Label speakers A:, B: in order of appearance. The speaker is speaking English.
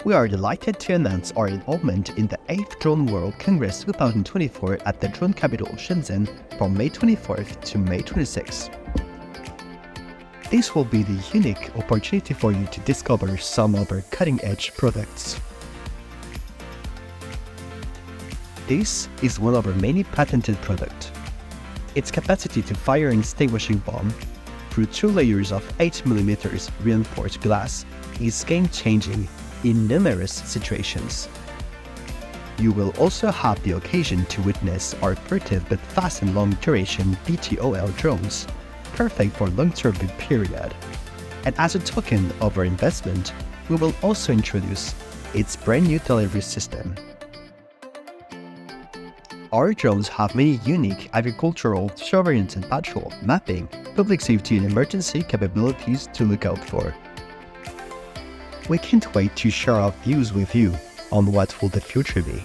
A: We are delighted to announce our involvement in the 8th Drone World Congress 2024 at the drone capital Shenzhen from May 24th to May 26th. This will be the unique opportunity for you to discover some of our cutting-edge products. This is one of our many patented products. Its capacity to fire an extinguishing bomb through 2 layers of 8mm reinforced glass is game-changing in numerous situations. You will also have the occasion to witness our furtive but fast and long-duration VTOL drones, perfect for long-term period. And as a token of our investment, we will also introduce its brand new delivery system. Our drones have many unique agricultural, surveillance and patrol, mapping, public safety and emergency capabilities to look out for. We can't wait to share our views with you on what will the future be.